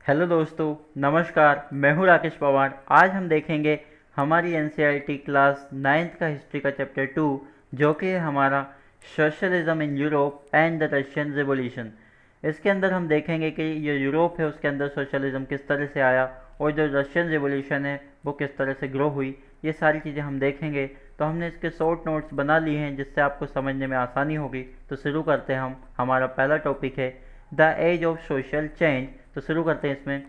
Hello दोस्तों, नमस्कार। मैं हूँ राकेश पवार। आज हम देखेंगे हमारी एनसीईआरटी क्लास 9th का हिस्ट्री का चैप्टर 2, जो कि है हमारा socialism in Europe and the Russian revolution. इसके अंदर हम देखेंगे कि जो यूरोप है उसके अंदर सोशलिज्म किस तरह से आया और जो रशियन रिवॉल्यूशन है वो किस तरह से ग्रो हुई। ये सारी चीज़ें हम देखेंगे। तो हमने इसके शॉर्ट नोट्स बना लिए हैं जिससे आपको समझने में आसानी होगी। तो शुरू करते हैं। हम हमारा पहला टॉपिक है the age of social change. तो शुरू करते हैं इसमें।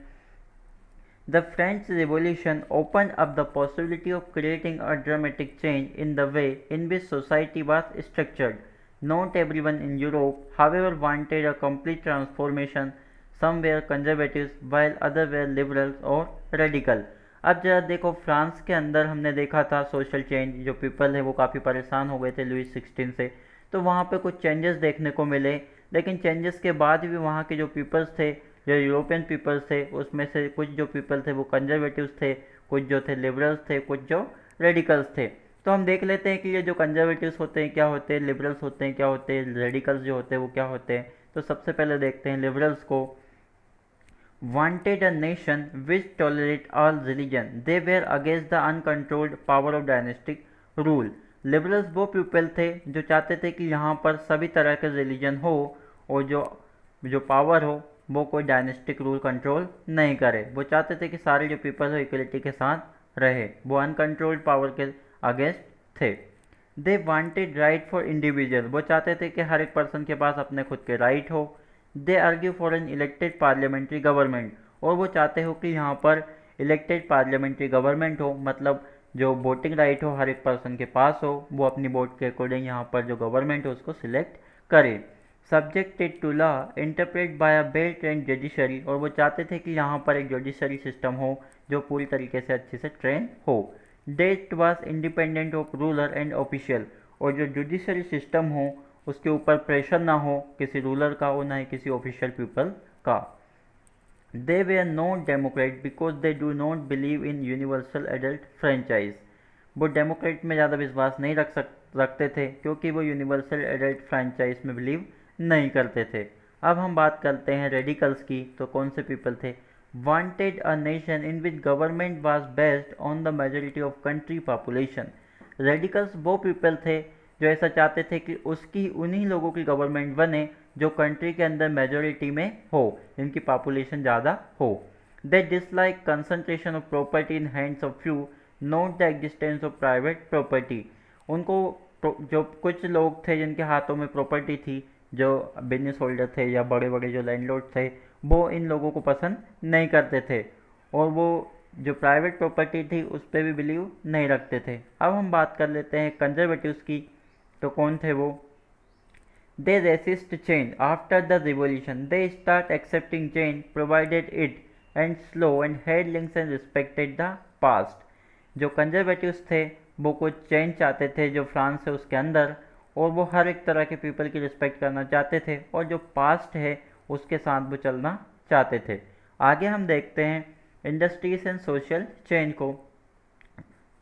The French Revolution opened up the possibility of creating a dramatic change in the way in which society was structured. Not everyone in Europe, however, wanted a complete transformation. Some were conservatives while others were liberals और radical. अब जरा देखो, France के अंदर हमने देखा था social change. जो पीपल है वो काफ़ी परेशान हो गए थे लुइस 16 से। तो वहाँ पे कुछ चेंजेस देखने को मिले, लेकिन चेंजेस के बाद भी वहाँ के जो पीपल्स थे, जो यूरोपियन पीपल्स थे, उसमें से कुछ जो पीपल थे वो कंजर्वेटिव्स थे, कुछ जो थे लिबरल्स थे, कुछ जो रेडिकल्स थे। तो हम देख लेते हैं कि ये जो कंजर्वेटिव्स होते हैं क्या होते हैं, लिबरल्स होते हैं क्या होते हैं, रेडिकल्स जो होते हैं वो क्या होते हैं। तो सबसे पहले देखते हैं लिबरल्स को। wanted a nation which tolerate all religion. They were against the uncontrolled power of dynastic rule. Liberals वो पीपल थे जो चाहते थे कि यहाँ पर सभी तरह के रिलीजन हो और जो जो पावर हो वो कोई डायनेस्टिक रूल कंट्रोल नहीं करे। वो चाहते थे कि सारे जो पीपल हो इक्वलिटी के साथ रहे। वो अनकंट्रोल्ड पावर के अगेंस्ट थे। They wanted right for individual. वो चाहते थे कि हर एक पर्सन के पास अपने खुद के राइट हो। दे argue for an elected parliamentary government. और वो चाहते हो कि यहाँ पर इलेक्टेड पार्लियामेंट्री गवर्नमेंट हो, मतलब जो वोटिंग राइट हो हर एक पर्सन के पास हो, वो अपनी वोट के अकॉर्डिंग यहाँ पर जो गवर्नमेंट हो उसको सिलेक्ट करे। Subjected to law interpret by a well train judiciary. और वो चाहते थे कि यहाँ पर एक जुडिशरी सिस्टम हो जो पूरी तरीके से अच्छे से ट्रेन हो। That was independent of ruler and official. और जो जुडिशरी सिस्टम हो उसके ऊपर प्रेशर ना हो किसी रूलर का और ना ही किसी ऑफिशियल पीपल का। दे वे are not democrat because they do not believe in universal adult franchise. वो डेमोक्रेट में ज़्यादा विश्वास नहीं रखते थे क्योंकि वो यूनिवर्सल एडल्ट फ्रेंचाइज में बिलीव नहीं करते थे। अब हम बात करते हैं रेडिकल्स की। तो कौन से पीपल थे? Wanted a nation in which government was based on the majority of country population. Radicals वो पीपल थे जो ऐसा चाहते थे कि उसकी उन्हीं लोगों की गवर्नमेंट बने जो कंट्री के अंदर मेजोरिटी में हो, जिनकी पॉपुलेशन ज़्यादा हो। They dislike concentration of property in hands of few, not the existence of private property. उनको जो कुछ लोग थे जिनके हाथों में प्रॉपर्टी थी, जो बिजनेस होल्डर थे या बड़े बड़े जो लैंडलॉर्ड थे, वो इन लोगों को पसंद नहीं करते थे और वो जो प्राइवेट प्रॉपर्टी थी उस पर भी बिलीव नहीं रखते थे। अब हम बात कर लेते हैं कंजर्वेटिव्स की। तो कौन थे वो? They resist change after the revolution. They start accepting change provided it and slow and had links and respected the past. जो कंजर्वेटिव्स थे वो कुछ चेंज चाहते थे जो फ्रांस है उसके अंदर, और वो हर एक तरह के पीपल की रिस्पेक्ट करना चाहते थे और जो पास्ट है उसके साथ वो चलना चाहते थे। आगे हम देखते हैं इंडस्ट्रीज एंड सोशल चेंज को।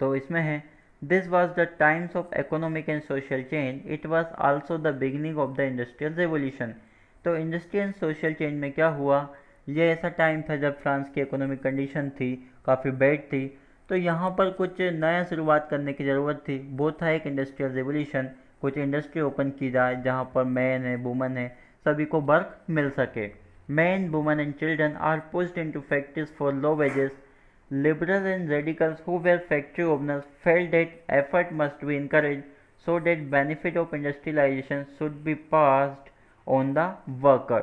तो इसमें है this was the times of economic and social change. It was also the beginning of the industrial revolution. तो इंडस्ट्रियल एंड सोशल चेंज में क्या हुआ? ये ऐसा टाइम था जब फ्रांस की इकोनॉमिक कंडीशन थी काफ़ी बैड थी। तो यहाँ पर कुछ नया शुरुआत करने की ज़रूरत थी। वो था एक इंडस्ट्रियल रेवोल्यूशन। कुछ इंडस्ट्री ओपन की जाए जहाँ पर मैन है, वुमन है, सभी को वर्क मिल सके। Man, woman and children are pushed into factories for low wages. Liberals and radicals who were factory owners felt that effort must be encouraged so that benefit of industrialization should be passed on the worker.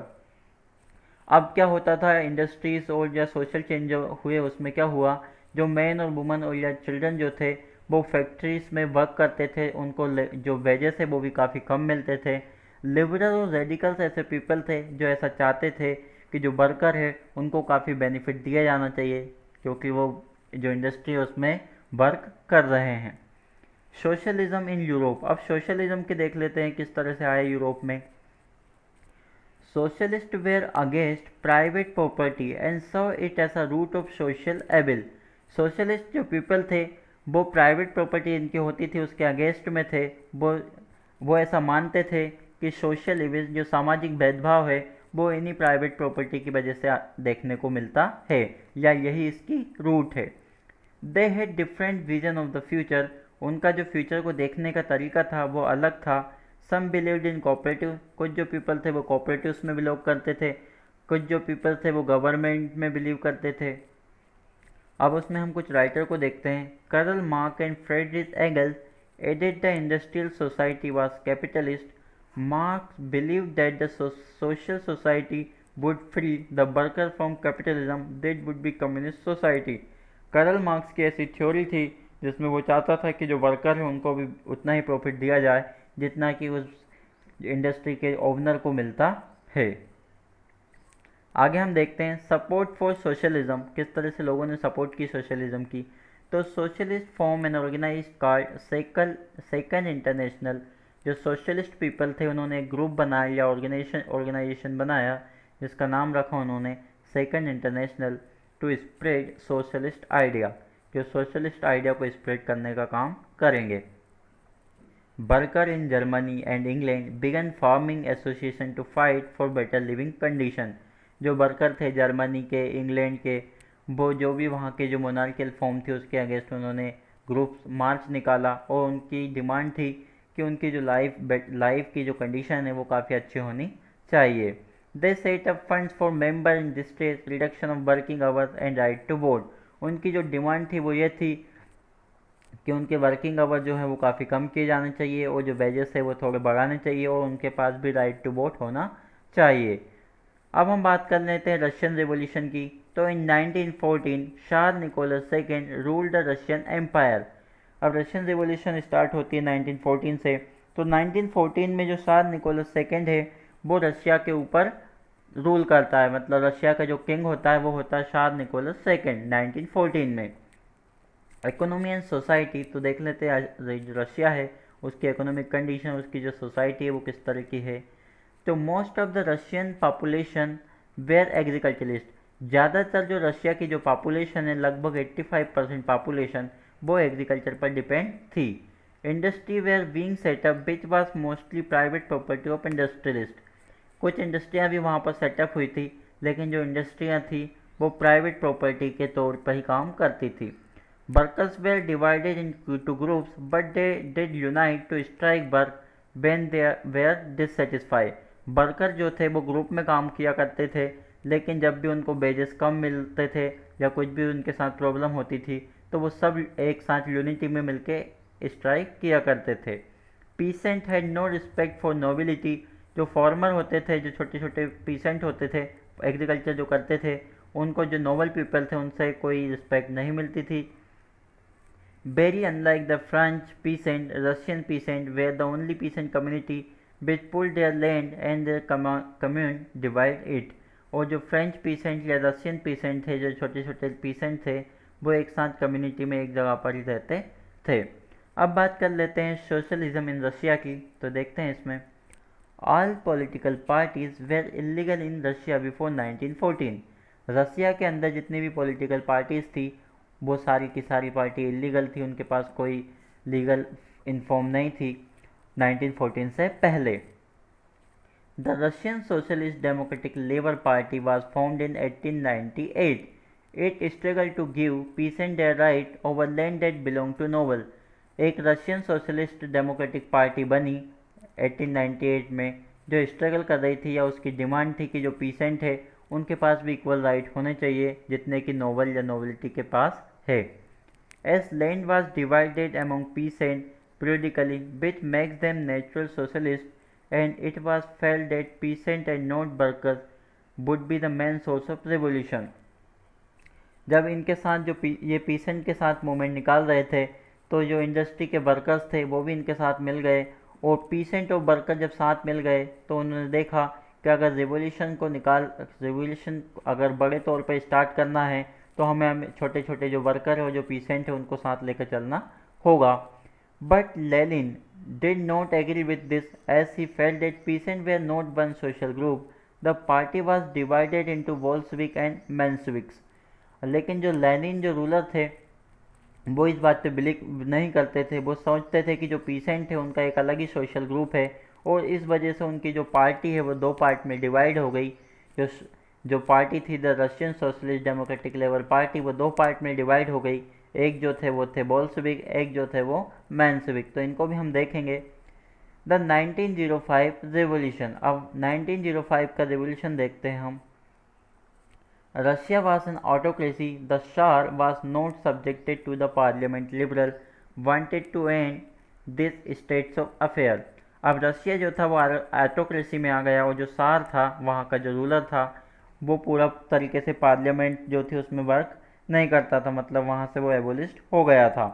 अब क्या होता था industries और या social change जो हुए उसमें क्या हुआ? जो मैन और वुमन और या चिल्ड्रन जो थे वो फैक्ट्रीज में वर्क करते थे, उनको जो वेजेस है वो भी काफ़ी कम मिलते थे। लिबरल और रेडिकल्स ऐसे पीपल थे जो ऐसा चाहते थे कि जो वर्कर है उनको काफ़ी बेनिफिट दिया जाना चाहिए क्योंकि वो जो इंडस्ट्री है उसमें वर्क कर रहे हैं। Socialism in Europe. अब सोशलिज्म के देख लेते हैं किस तरह से आया यूरोप में। Socialist were against private property and saw it as a root of social evil. Socialist जो पीपल थे वो प्राइवेट प्रॉपर्टी इनकी होती थी उसके अगेंस्ट में थे। वो ऐसा मानते थे कि सोशल एविल जो सामाजिक भेदभाव है वो इन्हीं प्राइवेट प्रॉपर्टी की वजह से देखने को मिलता है, या यही इसकी रूट है। They had different vision of the future, उनका जो फ्यूचर को देखने का तरीका था वो अलग था। सम बिलीव्ड इन कोऑपरेटिव, कुछ जो पीपल थे वो कोऑपरेटिव्स में बिलोंग करते थे, कुछ जो पीपल थे वो गवर्नमेंट में बिलीव करते थे। अब उसमें हम कुछ राइटर को देखते हैं। Karl Marx and Friedrich Engels added the industrial society was capitalist. Marx believe that the social society would free the worker from capitalism, that would be communist society। Karl Marx की ऐसी theory थी जिसमें वो चाहता था कि जो worker है उनको भी उतना ही प्रॉफिट दिया जाए जितना कि उस इंडस्ट्री के ओनर को मिलता है। आगे हम देखते हैं सपोर्ट फॉर सोशलिज्म, किस तरह से लोगों ने सपोर्ट की सोशलिज्म की। तो सोशलिस्ट फॉर्म एंड ऑर्गेनाइज कार्ड सेकंड इंटरनेशनल, जो सोशलिस्ट पीपल थे उन्होंने एक ग्रुप बनाया या ऑर्गेनाइजेशन बनाया जिसका नाम रखा उन्होंने second international, to spread socialist idea, जो सोशलिस्ट आइडिया को स्प्रेड करने का काम करेंगे। Worker in Germany and England began forming association to fight for better living condition, जो वर्कर थे जर्मनी के, इंग्लैंड के, वो जो भी वहाँ के जो मोनार्कियल फॉर्म थी उसके अगेंस्ट उन्होंने ग्रुप मार्च निकाला और उनकी डिमांड थी कि उनकी जो लाइफ की जो कंडीशन है वो काफ़ी अच्छी होनी चाहिए। They set up funds for member in distress, reduction of working hours and right to vote. उनकी जो डिमांड थी वो ये थी कि उनके वर्किंग आवर जो है वो काफ़ी कम किए जाने चाहिए और जो वेजेस है वो थोड़े बढ़ाने चाहिए और उनके पास भी राइट टू वोट होना चाहिए। अब हम बात कर लेते हैं रशियन रिवॉल्यूशन की। तो इन 1914 शाह Nicholas second ruled the Russian empire. अब रशियन रिवॉल्यूशन स्टार्ट होती है 1914 से, तो 1914 में जो शाह निकोलस सेकेंड है वो रशिया के ऊपर रूल करता है, मतलब रशिया का जो किंग होता है वो होता है शाह निकोलस सेकेंड 1914 में। इकोनॉमी एंड सोसाइटी, तो देख लेते हैं जो रशिया है उसकी इकोनॉमिक कंडीशन, उसकी जो सोसाइटी है वो किस तरह की है। तो most of the Russian population were agriculturist, ज़्यादातर जो रशिया की जो पॉपुलेशन है लगभग 85% पॉपुलेशन वो एग्रीकल्चर पर डिपेंड थी। Industry were being setup which was mostly private property of industrialist, कुछ इंडस्ट्रियाँ भी वहाँ पर सेटअप हुई थी लेकिन जो इंडस्ट्रियाँ थी वो प्राइवेट प्रॉपर्टी के तौर पर ही काम करती थी। Workers were divided into groups but they did unite to strike work when they were dissatisfied. Worker जो थे वो ग्रुप में काम किया करते थे लेकिन जब भी उनको वेजेस कम मिलते थे या कुछ भी उनके साथ प्रॉब्लम होती थी तो वो सब एक साथ यूनिटी में मिलके स्ट्राइक किया करते थे। Peasant had no respect for nobility, जो फॉर्मर होते थे, जो छोटे छोटे पीसेंट होते थे, एग्रीकल्चर जो करते थे, उनको जो नोबल पीपल थे उनसे कोई रिस्पेक्ट नहीं मिलती थी। Very unlike the French peasant, Russian peasant were the only peasant community which pulled their land and their commune divide it। और जो फ्रेंच पीसेंट या रशियन पीसेंट थे, जो छोटे छोटे पीसेंट थे, वो एक साथ कम्युनिटी में एक जगह पर ही रहते थे। अब बात कर लेते हैं सोशलिज्म इन रशिया की। तो देखते हैं इसमें all political parties were illegal in Russia before 1914। Russia के अंदर जितनी भी पॉलिटिकल पार्टीज़ थी वो सारी की सारी पार्टी इलीगल थी, उनके पास कोई लीगल इन्फॉर्म नहीं थी 1914 से पहले। The Russian socialist democratic labour party was found in 1898। It struggle to give peasant their right over land that belong to noble. एक रशियन सोशलिस्ट डेमोक्रेटिक पार्टी बनी 1898 में जो स्ट्रगल कर रही थी या उसकी डिमांड थी कि जो पीसेंट है उनके पास भी इक्वल राइट होने चाहिए जितने कि नोबल या नोबिलिटी के पास है। As land was divided among peasant periodically, which makes them natural socialists, and it was felt that peasant and not workers would be the main source of revolution। जब इनके साथ जो ये पीसेंट के साथ मूवमेंट निकाल रहे थे तो जो इंडस्ट्री के वर्कर्स थे वो भी इनके साथ मिल गए और पीसेंट और वर्कर जब साथ मिल गए तो उन्होंने देखा कि अगर रिवोल्यूशन अगर बड़े तौर पर स्टार्ट करना है तो हमें छोटे छोटे जो वर्कर है और जो पीसेंट है उनको साथ लेकर चलना होगा। But Lenin did not agree with this as he felt that peasants were not one social group. The party was divided into Bolshevik and Mensheviks। लेकिन जो लेनिन जो रूलर थे वो इस बात पे बिलीव नहीं करते थे, वो सोचते थे कि जो पीसेंट थे उनका एक अलग ही सोशल ग्रुप है और इस वजह से उनकी जो पार्टी है वो दो पार्ट में डिवाइड हो गई। जो जो पार्टी थी the Russian socialist democratic labour party, वो दो पार्ट में डिवाइड हो गई। एक जो थे वो थे बोल्शेविक, एक जो थे वो मेंशेविक। तो इनको भी हम देखेंगे। The 1905 revolution. अब 1905 का रेवोल्यूशन देखते हैं हम। Russia was an autocracy. The Tsar was not subjected to the parliament. Liberal wanted to end this states of affair. अब रशिया जो था वो ऑटोक्रेसी में आ गया, और जो सार था वहाँ का जो रूलर था वो पूरा तरीके से पार्लियामेंट जो थी उसमें वर्क नहीं करता था, मतलब वहाँ से वो एबोलिस्ट हो गया था।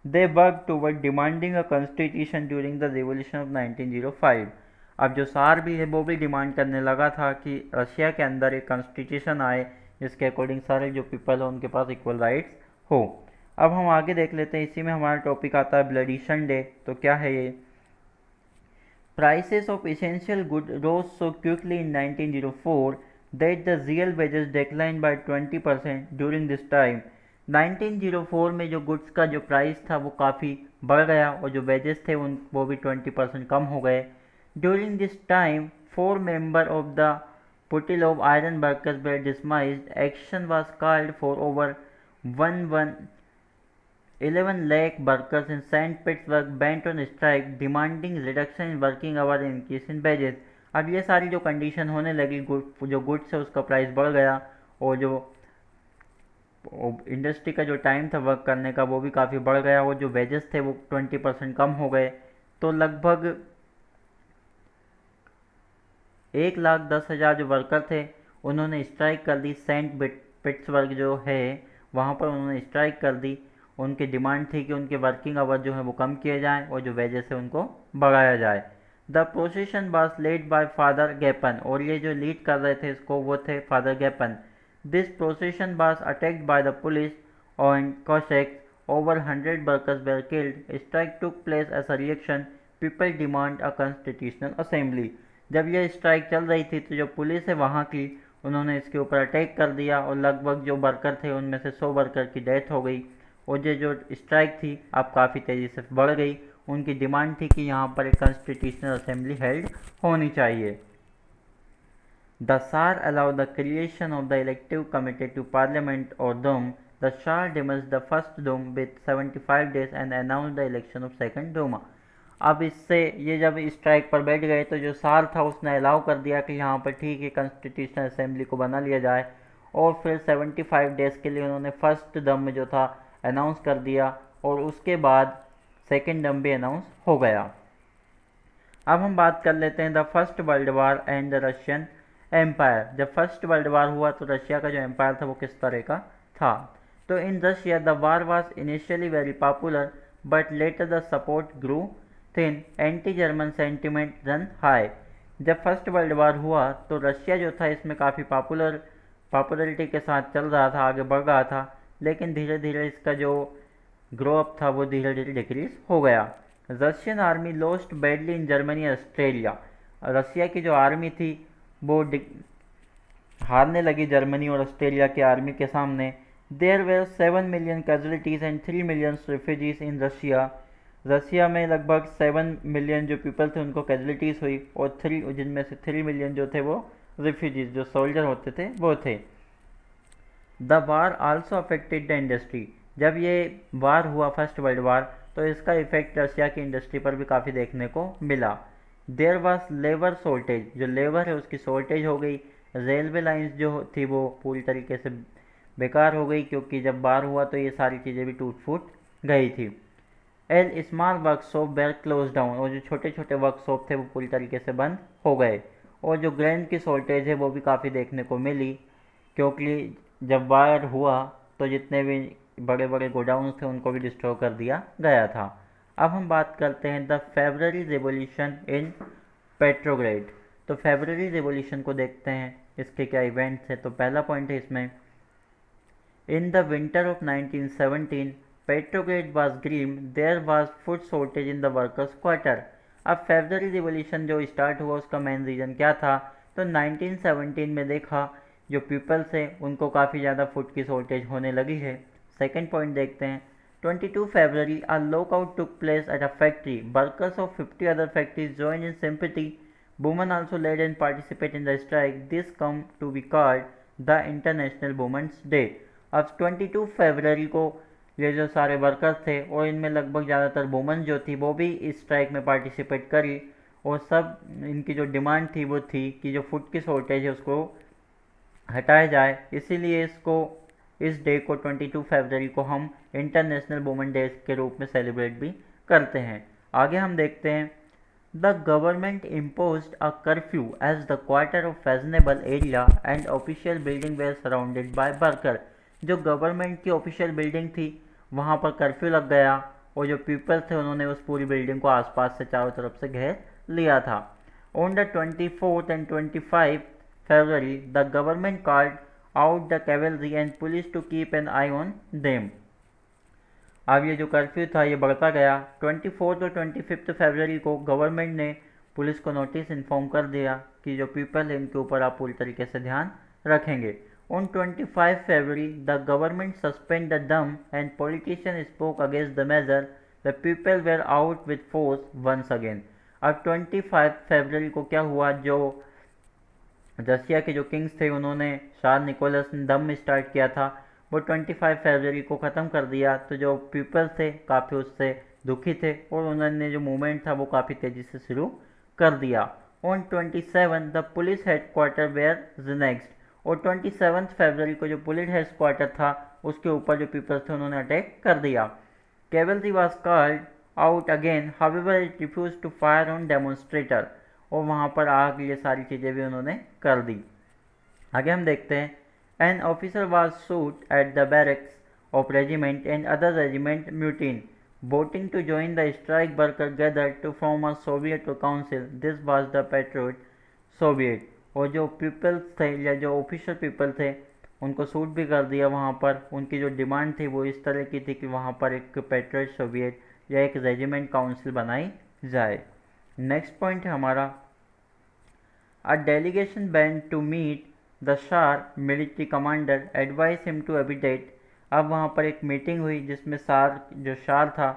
They work toward demanding a constitution during the revolution of 1905। अब जो सार भी है वो भी डिमांड करने लगा था कि रशिया के अंदर एक कॉन्स्टिट्यूशन आए जिसके अकॉर्डिंग सारे जो पीपल हो उनके पास इक्वल राइट्स हो। अब हम आगे देख लेते हैं, इसी में हमारा टॉपिक आता है ब्लडी संडे। तो क्या है ये? Prices of essential good rose so quickly in 1904 that the real wages decline by 20% during this time. 1904 में जो गुड्स का जो प्राइस था वो काफ़ी बढ़ गया, और जो वेजेस थे उन वो भी 20% कम हो गए। During this time 4 member of the Putilov iron workers were dismissed. Action was called for over 11 lakh workers in St. Petersburg went on strike, demanding reduction in working hour and increase in wages. अब ये सारी जो condition होने लगी, जो goods है उसका price बढ़ गया, और जो इंडस्ट्री का जो टाइम था वर्क करने का वो भी काफ़ी बढ़ गया, और जो वेजेस थे वो 20% कम हो गए। तो लगभग 1,10,000 जो वर्कर थे उन्होंने स्ट्राइक कर दी। सेंट पिट्सबर्ग जो है वहाँ पर उन्होंने स्ट्राइक कर दी। उनकी डिमांड थी कि उनके वर्किंग आवर जो है वो कम किए जाएं और जो वेजेस है उनको बढ़ाया जाए। The procession was led by father Gapon, और ये जो लीड कर रहे थे इसको वो थे father Gapon. This procession was attacked by the police on Koshek. Over 100 workers were killed. Strike took place as a reaction. People demand a constitutional assembly. जब यह स्ट्राइक चल रही थी तो जो पुलिस है वहाँ की उन्होंने इसके ऊपर अटैक कर दिया, और लगभग जो वर्कर थे उनमें से 100 वर्कर की डेथ हो गई, और ये जो स्ट्राइक थी अब काफ़ी तेज़ी से बढ़ गई। उनकी डिमांड थी कि यहाँ पर एक कॉन्स्टिट्यूशनल असेंबली हेल्ड होनी चाहिए। The tsar allow the creation of the elective committee to parliament और Duma. The tsar dismissed the first Duma with 75 days and announce the election of second Duma. अब इससे ये जब स्ट्राइक पर बैठ गए तो जो सार था उसने अलाउ कर दिया कि यहाँ पर ठीक है कॉन्स्टिट्यूशनल असेंबली को बना लिया जाए, और फिर 75 डेज़ के लिए उन्होंने फर्स्ट दम जो था अनाउंस कर दिया, और उसके बाद सेकंड दम भी अनाउंस हो गया। अब हम बात कर लेते हैं the first world war and the Russian empire. जब फर्स्ट वर्ल्ड वार हुआ तो रशिया का जो एम्पायर था वो किस तरह का था। तो in Russia the war was initially very popular but later the support grew thin. Anti German sentiment run high. जब फर्स्ट वर्ल्ड वार हुआ तो रशिया जो था इसमें काफ़ी पॉपुलरिटी के साथ चल रहा था, आगे बढ़ रहा था, लेकिन धीरे धीरे इसका जो ग्रो अप था वो धीरे धीरे डिक्रीज हो गया। Russian army lost badly in Germany Australia. Russia की जो आर्मी थी वो हारने लगी जर्मनी और ऑस्ट्रेलिया की आर्मी के सामने। There were 7 million casualties and 3 million refugees in Russia. Russia में लगभग 7 मिलियन जो पीपल थे उनको कैजुअलिटीज़ हुई, और जिनमें से 3 मिलियन जो थे वो रिफ्यूजीज जो सोल्जर होते थे वो थे। The war also affected the industry. जब ये वार हुआ फर्स्ट वर्ल्ड वार तो इसका इफेक्ट रशिया की इंडस्ट्री पर भी काफ़ी देखने को मिला। There was labour shortage. जो लेबर है उसकी शॉर्टेज हो गई। रेलवे लाइंस जो थी वो पूरी तरीके से बेकार हो गई, क्योंकि जब वार हुआ तो ये सारी चीज़ें भी टूट फूट गई थी। All small workshop were close down. और जो छोटे छोटे वर्कशॉप थे वो पूरी तरीके से बंद हो गए, और जो ग्रेन की शॉर्टेज है वो भी काफ़ी देखने को मिली, क्योंकि जब वार हुआ तो जितने भी बड़े बड़े गोडाउन थे उनको भी डिस्ट्रॉय कर दिया गया था। अब हम बात करते हैं द फेब्रवरी रिवॉल्यूशन इन पेट्रोग्रेड। तो फेब्रवरी रिवॉल्यूशन को देखते हैं, इसके क्या इवेंट्स हैं। तो पहला पॉइंट है इसमें, in the winter of 1917 Petrograd was grim, there was food shortage in the workers quarter. अब फेब्रवरी रिवॉल्यूशन जो स्टार्ट हुआ उसका मेन रीज़न क्या था। तो 1917 में देखा जो पीपल्स है उनको काफ़ी ज़्यादा फूड की शॉर्टेज होने लगी है। सेकेंड पॉइंट देखते हैं, 22 February a lockout took place at a factory. Workers of 50 other factories joined in sympathy Women also led and participate in the strike. This come to be called the International Women's Day. अब 22 फरवरी को ये जो सारे workers थे और इनमें लगभग ज़्यादातर वुमेन जो थी वो भी इस स्ट्राइक में पार्टिसिपेट करी और सब इनकी जो डिमांड थी वो थी कि जो फूड की शॉर्टेज है उसको हटाया जाए। इसीलिए इस डे को 22 फरवरी को हम इंटरनेशनल वुमेन डे के रूप में सेलिब्रेट भी करते हैं। आगे हम देखते हैं the government imposed a curfew as the quarter of fashionable area and official building were surrounded by worker। जो गवर्नमेंट की ऑफिशियल बिल्डिंग थी वहाँ पर कर्फ्यू लग गया और जो पीपल थे उन्होंने उस पूरी बिल्डिंग को आसपास से चारों तरफ से घेर लिया था। On the 24th and 25 February the government called out the cavalry and police to keep an eye on them। अब ये जो कर्फ्यू था ये बढ़ता गया। 24 और 25 फरवरी को गवर्नमेंट ने पुलिस को नोटिस इन्फॉर्म कर दिया कि जो पीपल है इनके ऊपर आप पूरी तरीके से ध्यान रखेंगे। On 25 February the government suspend the Duma and politician spoke against the measure. The people were out with force once again. अब 25 फरवरी को क्या हुआ, जो रशिया के जो किंग्स थे उन्होंने शाह निकोलस ने दम स्टार्ट किया था वो 25 फरवरी को ख़त्म कर दिया। तो जो पीपल थे काफ़ी उससे दुखी थे और उन्होंने जो मूवमेंट था वो काफ़ी तेज़ी से शुरू कर दिया। On 27 the police headquarter were next. और 27 फरवरी को जो पुलिस हेडक्वार्टर था उसके ऊपर जो पीपल थे उन्होंने अटैक कर दिया। Cavalry was called out again, however it refuse to fire on demonstrator. और वहाँ पर आग ये सारी चीज़ें भी उन्होंने कर दी। आगे हम देखते हैं An officer was shot at the barracks of regiment and other regiment mutinied. Voting to join the strike worker gathered to form a Soviet council. This was the Patriot Soviet। और जो पीपल्स थे या जो official people थे उनको shoot भी कर दिया वहाँ पर। उनकी जो डिमांड थी वो इस तरह की थी कि वहाँ पर एक पैट्रियट सोवियत या एक रेजिमेंट काउंसिल बनाई जाए। नेक्स्ट पॉइंट है हमारा a delegation went to meet the tsar military commander advise him to abdicate. अब वहाँ पर एक मीटिंग हुई जिसमें जो शार था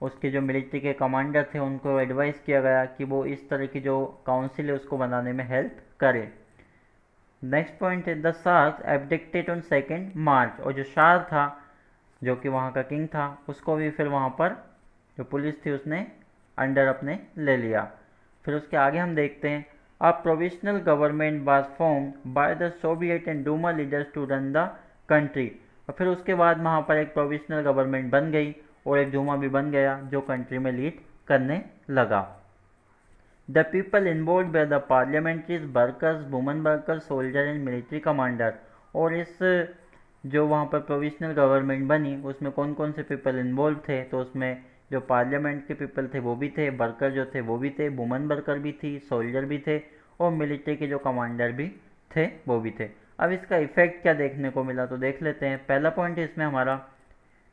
उसके जो मिलिट्री के कमांडर थे उनको एडवाइस किया गया कि वो इस तरह की जो काउंसिल है उसको बनाने में हेल्प करे। नेक्स्ट पॉइंट है द शार्स एब्डिक्टेड ऑन 2 मार्च। और जो शार था जो कि वहाँ का किंग था उसको भी फिर वहाँ पर जो पुलिस थी उसने अंडर अपने ले लिया। फिर उसके आगे हम देखते हैं A provisional government was formed by the Soviet and Duma leaders to run the country। और फिर उसके बाद वहाँ पर एक प्रोविजनल गवर्नमेंट बन गई और एक डूमा भी बन गया जो कंट्री में लीड करने लगा। The people involve were the parliamentarians, workers, women workers, soldier and military commander. और इस जो वहाँ पर प्रोविजनल गवर्नमेंट बनी उसमें कौन कौन से पीपल इन्वॉल्व थे, तो उसमें जो पार्लियामेंट के पीपल थे वो भी थे, वर्कर जो थे वो भी थे, वुमेन वर्कर भी थी, सोल्जर भी थे और मिलिट्री के जो कमांडर भी थे वो भी थे। अब इसका इफेक्ट क्या देखने को मिला तो देख लेते हैं। पहला पॉइंट है इसमें हमारा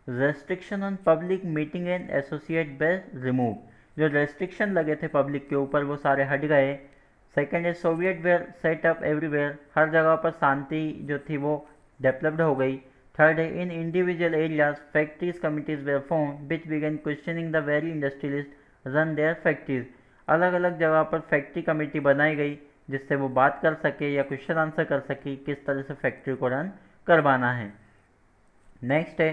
restriction on public meeting and associate base remove. जो रेस्ट्रिक्शन लगे थे पब्लिक के ऊपर वो सारे हट गए। सेकेंड है सोवियत वेयर सेटअप एवरीवेयर। हर जगह पर शांति जो थी वो डेवलप्ड हो गई। थर्ड है in individual areas factories committees were formed which began questioning the very industrialist ran their factories. अलग अलग जगह पर फैक्ट्री कमेटी बनाई गई जिससे वो बात कर सके या क्वेश्चन आंसर कर सके किस तरह से फैक्ट्री को रन करवाना है। नेक्स्ट है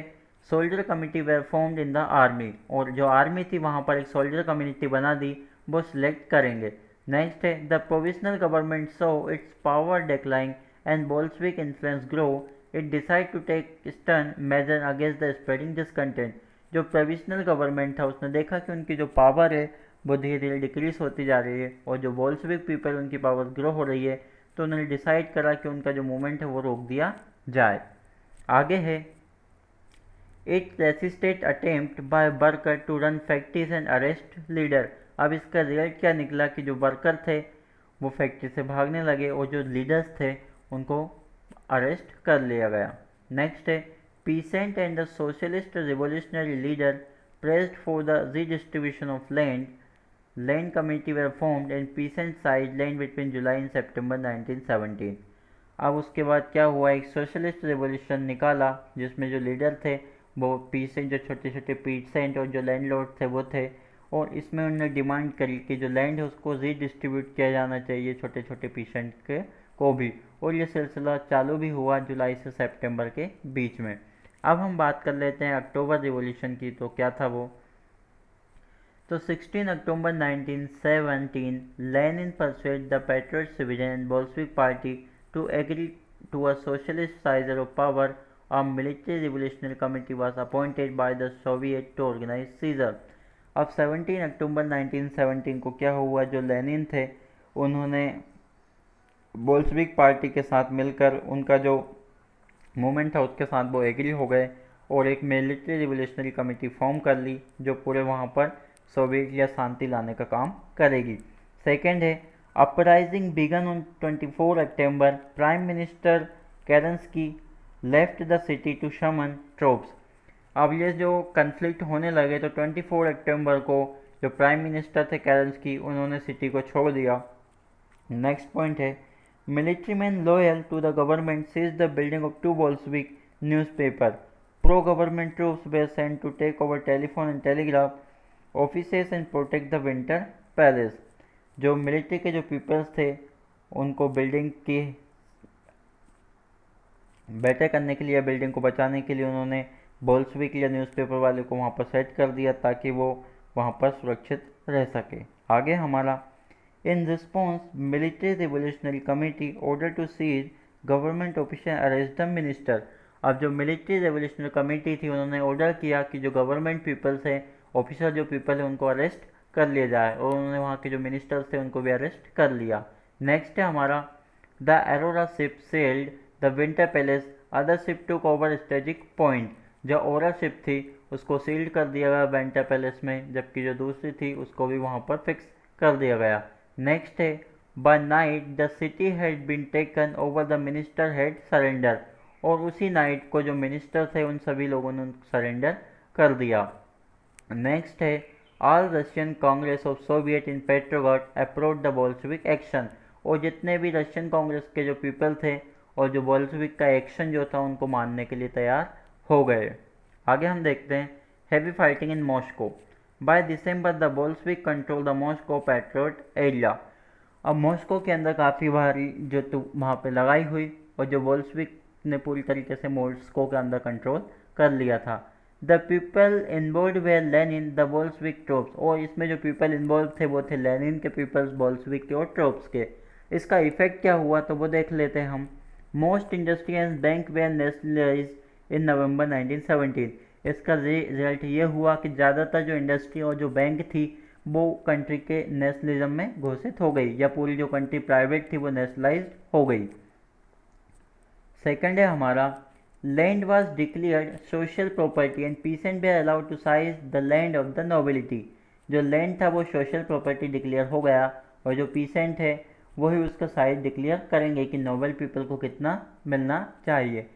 soldier committee were formed in the army. और जो आर्मी थी वहाँ पर एक सोल्जर कम्युनिटी बना दी, वो सिलेक्ट करेंगे। नेक्स्ट है the provisional government so its power decline and Bolshevik influence grow, it decide to take stern measure against the spreading discontent. जो प्रोविजनल गवर्नमेंट था उसने देखा कि उनकी जो पावर है वो धीरे धीरे डिक्रीज होती जा रही है और जो बोल्शेविक पीपल उनकी पावर ग्रो हो रही है, तो उन्होंने डिसाइड करा कि उनका जो मूवमेंट है वो रोक दिया जाए। आगे है it resisted attempt by worker to run factories and arrest leader. अब इसका रिजल्ट क्या निकला कि जो वर्कर थे वो फैक्ट्री से भागने लगे और जो लीडर्स थे उनको अरेस्ट कर लिया गया। नेक्स्ट है peasant and the socialist revolutionary leader pressed for the redistribution of land. Land committee were formed and peasant seized land between July and September 1917। अब उसके बाद क्या हुआ, एक सोशलिस्ट रिवोल्यूशन निकाला जिसमें जो लीडर थे वो पीसेंट, जो छोटे छोटे पीसेंट और जो लैंडलॉर्ड थे वो थे, और इसमें उन्होंने डिमांड करी कि जो लैंड है उसको रीडिस्ट्रीब्यूट किया जाना चाहिए छोटे छोटे पीसेंट के को भी, और ये सिलसिला चालू भी हुआ जुलाई से सितंबर के बीच में। अब हम बात कर लेते हैं अक्टूबर रिवॉल्यूशन की, तो क्या था वो। तो 16 अक्टूबर 1917 Lenin persuaded the patriot civilian and Bolshevik party to agree to a socialist seizure of power. A military revolutionary committee was appointed by the Soviet to organize seizure. अब 17 अक्टूबर 1917 को क्या हुआ, जो लेनिन थे उन्होंने बोल्शेविक पार्टी के साथ मिलकर उनका जो मूवमेंट था उसके साथ वो एग्री हो गए और एक मिलिट्री रिवोल्यूशनरी कमेटी फॉर्म कर ली जो पूरे वहाँ पर सोवियत या शांति लाने का काम करेगी। सेकंड है uprising began on 24 October. Prime minister Kerensky left the city to summon troops. अब ये जो कन्फ्लिक्ट होने लगे तो 24 अक्टूबर को जो प्राइम मिनिस्टर थे केरेंस्की उन्होंने सिटी को छोड़ दिया। नेक्स्ट पॉइंट है military men loyal to the government seized the building of two Bolshevik newspapers. Pro-government troops were sent to take over telephone and telegraph offices and protect the Winter Palace. जो military के जो peoples थे उनको building की better करने के लिए, building को बचाने के लिए उन्होंने बोल्शेविक या न्यूज़पेपर वाले को वहाँ पर सेट कर दिया ताकि वो वहाँ पर सुरक्षित रह सके। आगे हमारा In response, military revolutionary committee ordered to seize government official and arrest the minister. अब जो मिलिट्री रेवोल्यूशनरी कमेटी थी उन्होंने ऑर्डर किया कि जो गवर्नमेंट पीपल्स हैं, ऑफिसर जो पीपल है उनको अरेस्ट कर लिया जाए, और उन्होंने वहाँ के जो मिनिस्टर्स थे उनको भी अरेस्ट कर लिया। नेक्स्ट है हमारा the Aurora ship sailed the winter palace, other ship took over strategic point. जो ओरा शिप थी उसको सील्ड कर दिया गया विंटर पैलेस में, जबकि जो दूसरी थी उसको भी वहाँ पर फिक्स कर दिया गया। नेक्स्ट है by night the city had been taken over, the minister had surrender, और उसी नाइट को जो मिनिस्टर थे उन सभी लोगों ने सरेंडर कर दिया। नेक्स्ट है all Russian congress of soviet in Petrograd approved the Bolshevik action, और जितने भी रशियन कांग्रेस के जो पीपल थे और जो बोल्शेविक का एक्शन जो था उनको मानने के लिए तैयार हो गए। आगे हम देखते हैं heavy fighting in Moscow. By December the Bolshevik control the Moscow patriot area. अब मॉस्को के अंदर काफ़ी भारी जो वहाँ पे लड़ाई हुई और जो बोल्शेविक ने पूरी तरीके से मॉस्को के अंदर कंट्रोल कर लिया था। The people involve were Lenin the Bolshevik troops, और इसमें जो पीपल इन्वॉल्व थे वो थे लेनिन के पीपल्स, बोल्शेविक के और ट्रूप्स के। इसका इफेक्ट क्या हुआ तो वो देख लेते हैं हम। Most industry and bank were nationalised in November 1917। इसका रिजल्ट ये हुआ कि ज़्यादातर जो इंडस्ट्री और जो बैंक थी वो कंट्री के नेशनलिज्म में घोषित हो गई, या पूरी जो कंट्री प्राइवेट थी वो नेशनलाइज्ड हो गई। सेकंड है हमारा land was declared social property and peasant were allowed to seize the land of the nobility. जो लैंड था वो सोशल प्रॉपर्टी डिक्लेयर हो गया और जो पीसेंट है वही उसका साइज डिक्लेयर करेंगे कि नोबल पीपल को कितना मिलना चाहिए।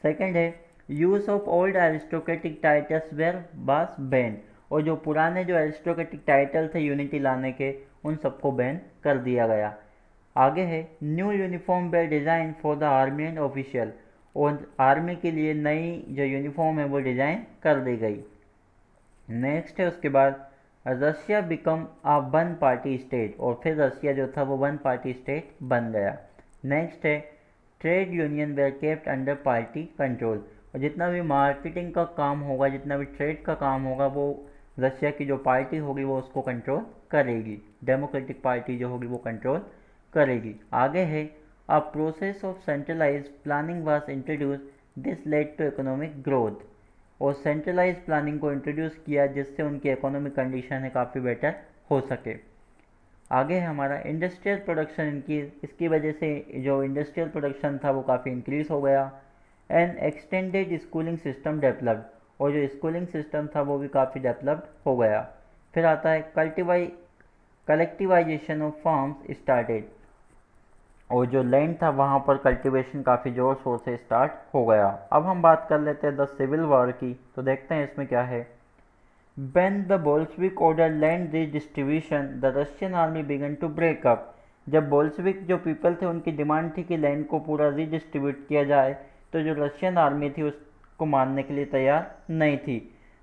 सेकंड है use of old aristocratic titles were was ban, और जो पुराने जो एरिस्टोक्रेटिक टाइटल थे यूनिटी लाने के उन सबको बैन कर दिया गया। आगे है new uniform where design for the army and official, और आर्मी के लिए नई जो यूनिफॉर्म है वो डिज़ाइन कर दी गई। नेक्स्ट है उसके बाद Russia become a one party state, और फिर रशिया जो था वो वन पार्टी स्टेट बन गया। नेक्स्ट है trade union were kept under party control, और जितना भी मार्केटिंग का काम होगा, जितना भी ट्रेड का काम होगा वो रशिया की जो पार्टी होगी वो उसको कंट्रोल करेगी, डेमोक्रेटिक पार्टी जो होगी वो कंट्रोल करेगी। आगे है a process of centralise planning was introduce, this led to economic growth, और सेंट्रलाइज प्लानिंग को इंट्रोड्यूस किया जिससे उनकी इकोनॉमिक कंडीशन है काफ़ी बेटर हो सके। आगे है हमारा इंडस्ट्रियल प्रोडक्शन इंक्रीज, इसकी वजह से जो इंडस्ट्रियल प्रोडक्शन था वो काफ़ी इंक्रीज हो गया। And extended schooling system developed, और जो स्कूलिंग सिस्टम था वो भी काफ़ी डेवलप्ड हो गया। फिर आता है कलेक्टिवाइजेशन ऑफ फार्म्स स्टार्टेड, और जो लैंड था वहाँ पर कल्टीवेशन काफ़ी ज़ोर शोर से स्टार्ट हो गया। अब हम बात कर लेते हैं द सिविल वॉर की, तो देखते हैं इसमें क्या है। When the Bolshevik ordered land redistribution, the Russian army began to break up. जब बोल्शेविक जो पीपल थे उनकी डिमांड थी कि लैंड को पूरा रीडिस्ट्रीब्यूट किया जाए, तो जो रशियन आर्मी थी उसको मानने के लिए तैयार नहीं थी।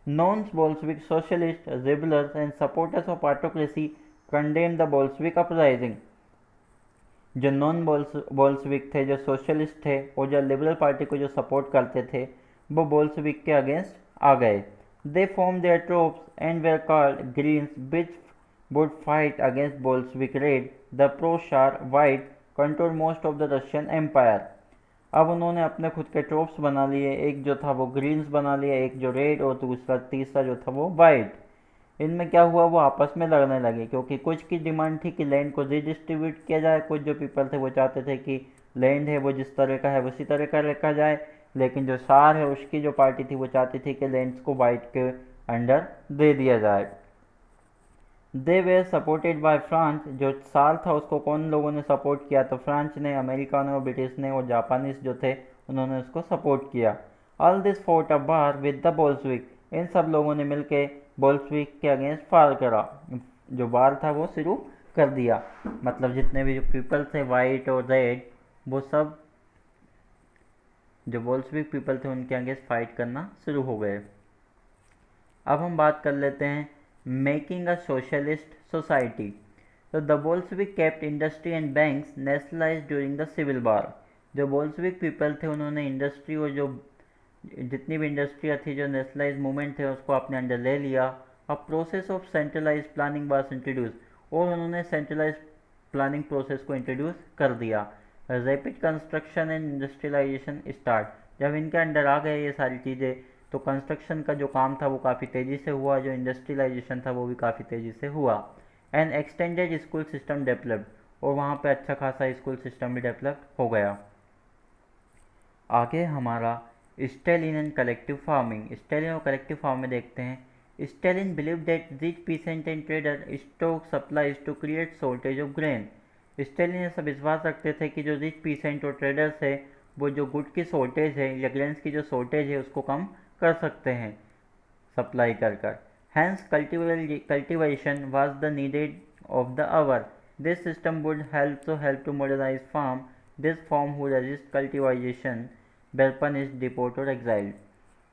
Non-Bolshevik socialists, rebels and supporters of autocracy condemned the Bolshevik uprising. जो नॉन बोल्सविक थे, जो सोशलिस्ट थे और जो लिबरल पार्टी को जो सपोर्ट करते थे, वो बोल्सविक के अगेंस्ट आ गए. They form their troops and were called greens which would fight against Bolshevik red. The pro tsar white control most of the Russian empire. अब उन्होंने अपने खुद के ट्रूप्स बना लिए, एक जो था वो ग्रीन्स बना लिया, एक जो रेड और दूसरा तीसरा जो था वो वाइट. इनमें क्या हुआ, वो आपस में लड़ने लगे क्योंकि कुछ की डिमांड थी कि लैंड को रिडिस्ट्रीब्यूट किया जाए, कुछ जो पीपल थे वो चाहते थे कि लैंड है वो जिस तरह का है उसी तरह का रखा जाए, लेकिन जो सार है उसकी जो पार्टी थी वो चाहती थी कि लैंड्स को वाइट के अंडर दे दिया जाए. They were supported by France. जो साल था उसको कौन लोगों ने सपोर्ट किया, तो फ्रांस ने, अमेरिका ने और ब्रिटिश ने और जापानीज जो थे उन्होंने उसको सपोर्ट किया. All this fought a war with the Bolshevik. इन सब लोगों ने मिलकर बोल्शविक के अगेंस्ट फायर करा, जो वार था वो शुरू कर दिया. मतलब जितने भी जो पीपल थे वाइट और रेड, वो सब जो बोल्शविक पीपल थे उनके अगेंस्ट फाइट करना शुरू हो गए. अब हम बात कर लेते हैं मेकिंग अ सोशलिस्ट सोसाइटी. तो the Bolshevik kept industry and banks nationalised during the civil war. जो बोल्शविक पीपल थे उन्होंने इंडस्ट्री और जो जितनी भी इंडस्ट्रियाँ थी, जो नेशनलाइज मूवमेंट थे, उसको अपने अंडर ले लिया. A process of centralise planning was introduce. और उन्होंने सेंट्रलाइज प्लानिंग प्रोसेस को इंट्रोड्यूस कर दिया. Rapid construction and industrialisation start. जब इनके अंडर आ गए ये सारी चीज़ें, तो कंस्ट्रक्शन का जो काम था वो काफ़ी तेज़ी से हुआ, जो इंडस्ट्रियलाइजेशन था वो भी काफ़ी तेज़ी से हुआ. And extended school system developed. और वहाँ पे अच्छा खासा स्कूल सिस्टम भी डेवलप हो गया. आगे हमारा Stalin and collective farming. Stalin और कलेक्टिव फार्मिंग देखते हैं. Stalin believe that rich peasant and trader stock supplies to create shortage of grain. Stalin ऐसा विश्वास रखते थे कि जो रिच पीसेंट और ट्रेडर्स है वो जो गुड की शॉर्टेज है या ग्रेन्स की जो शॉर्टेज है उसको कम कर सकते हैं सप्लाई कर कर. Hence cultivation was the needed of the hour. This system would help to modernise farm. This form who resist cultivation were punished, deported और exiled.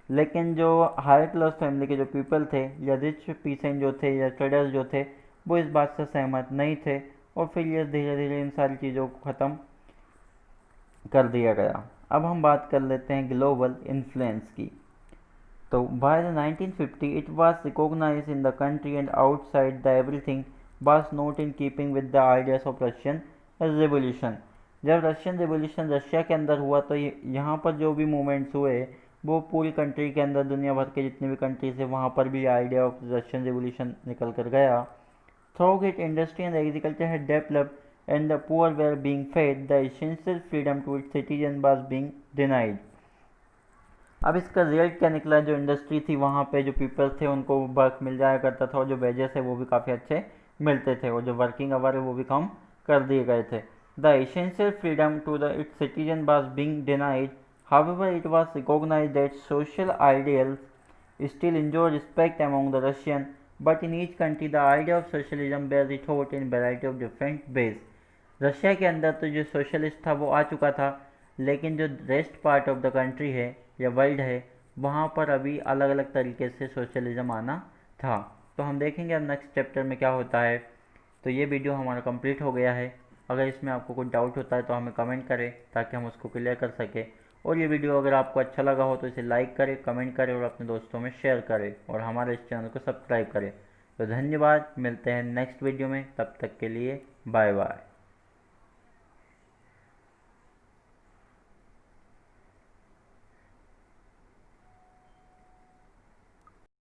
लेकिन जो हायर क्लास फैमिली के जो पीपल थे या रिच पीसेंट जो थे या ट्रेडर्स जो थे, वो इस बात से सहमत नहीं थे और फिर ये धीरे धीरे इन सारी चीज़ों को ख़त्म कर दिया गया. अब हम बात कर लेते हैं ग्लोबल इन्फ्लुएंस की. तो by the 1950 it was recognised in the country and outside the everything was not in keeping with the ideas of Russian revolution. जब रशियन रेवोल्यूशन रशिया के अंदर हुआ तो यहाँ पर जो भी मूवमेंट्स हुए वो पूरी कंट्री के अंदर, दुनिया भर के जितने भी कंट्रीज है वहाँ पर भी आइडिया ऑफ रशियन रेवोल्यूशन निकल कर गया. Through it industry and agriculture had developed and the poor were being fed. The essential freedom to its citizen was being denied. अब इसका रिजल्ट क्या निकला, जो इंडस्ट्री थी वहाँ पे जो पीपल थे उनको वर्क मिल जाया करता था और जो वेजेस है वो भी काफ़ी अच्छे मिलते थे और जो वर्किंग आवर है वो भी कम कर दिए गए थे. The essential freedom to its citizen was being denied. However, it was recognized that social ideals still enjoy respect among the Russian, but in each country the idea of socialism bears its thought in variety of different ways. Russia के अंदर तो जो socialist था वो आ चुका था, लेकिन जो rest part of the country है या वर्ल्ड है वहाँ पर अभी अलग अलग तरीके से सोशलिज्म आना था. तो हम देखेंगे अब नेक्स्ट चैप्टर में क्या होता है. तो ये वीडियो हमारा कंप्लीट हो गया है. अगर इसमें आपको कुछ डाउट होता है तो हमें कमेंट करें ताकि हम उसको क्लियर कर सकें. और ये वीडियो अगर आपको अच्छा लगा हो तो इसे लाइक करें, कमेंट करें और अपने दोस्तों में शेयर करें और हमारे इस चैनल को सब्सक्राइब करें. तो धन्यवाद, मिलते हैं नेक्स्ट वीडियो में. तब तक के लिए बाय बाय.